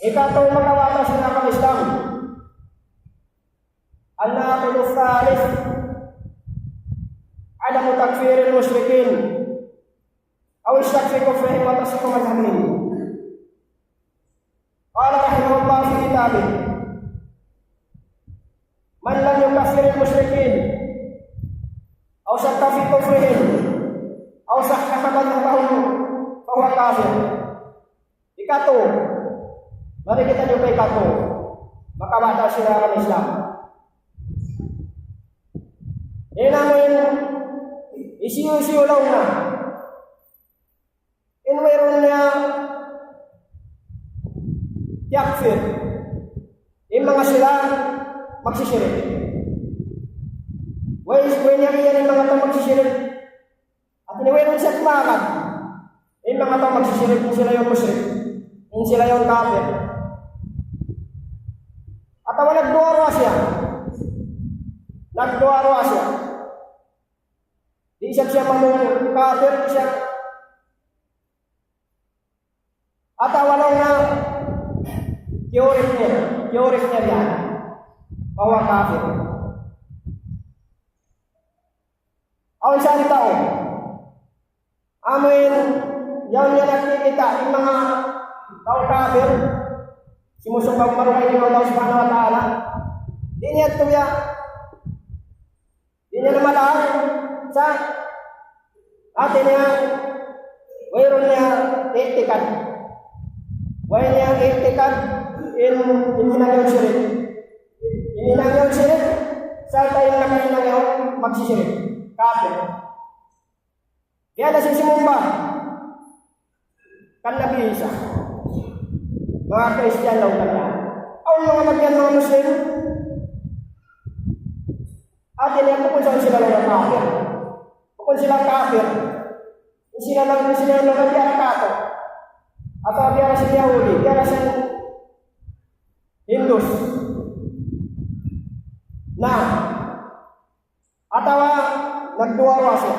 ikato magkawata sila ng Islam. Al-naqid al-thalith adamu takfir al-musyrikin aw ishak fi kufrihim wa tasfiq madhhabihim. Qala rahimahullah fi kitabih man lam yukaffir al-musyrikin aw shakka fi kufrihim aw sahhaha madhhabahum fa huwa kafir. Ikato, mari kita jumpa ikato makawata sila ng Islam. Ini namin isiyo-isiyo lang na. In mayroon niya yakfir. Yung mga sila magsisirik. Way niya yan yung mga ito magsisirik. At iniwairon siya kumakan. Yung mga ito magsisirik, yung sila yung musyrik. Yung sila yung kafir. At ang nagduwarwa siya. Nagduwarwa siya. Di siya mamung kafir siya. At awalong na teorik niya yan. Bahwa kafir. Awan siya ang tao. Amin, yaw niya nakikita yung mga tao kafir. Simusumbang marumay ng Allah subhanahu wa ta'ala. Di niya tuya. Di niya namalaan sa atin niya. Mayroon niya itikan. Mayroon niya itikan in hinangyong sirik. In hinangyong sirik, sa tayo nakahinangyong magsisirik. Kafir. Kaya nasisimumba kan Nabi Isa. Mga Kristiyan daw kanya. Ang mga magyan mga Muslim, atin yan kung saan sila lang kafir. Kung sila kafir, sila lang biara kato. Atau biara si Yahudi, biara si Hindus. Nah, atau nagduwarwa siya.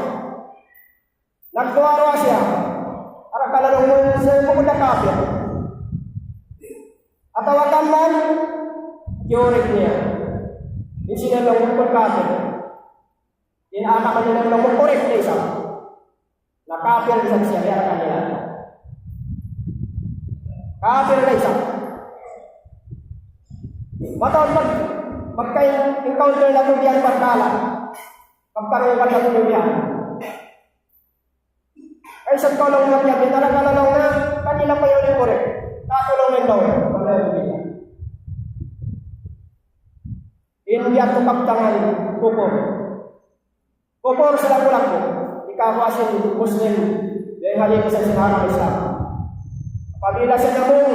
Nagduwarwa siya. Para kalalong sa mga kafir. Atau akan man teorik niya. Hindi sila lang kafir. Inaakaman nila lang korek na isa. Na kafir isa siya kaya kanila. Kafir na isa. Matawag magka-encounter na ito diyan pagkala. Pagkaroon na ito diyan. Ay sa tulong na diyan, talagang na kanila pa yun yung korek. Tatulungin daw. Hindi at pagtangan kupor. Kupor sila pulang po. Ikawasin Muslim. Dahil halip sa sinarang Islam. Pagila sa nabong.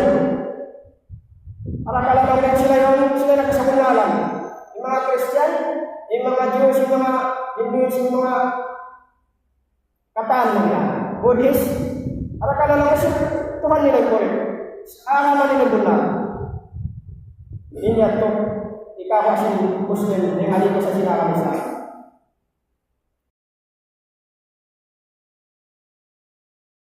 Para kalabang sila yun, sila nagkasakungalan. Yung mga Christian, yung mga Jews, yung mga Hindus, yung mga Katan nila. Buddhist. Para kalabang sila, Tuhan nila yung korek. Araman nila benar. Ini ito, ikawasin Muslim yang hadir sa sinarang Islam.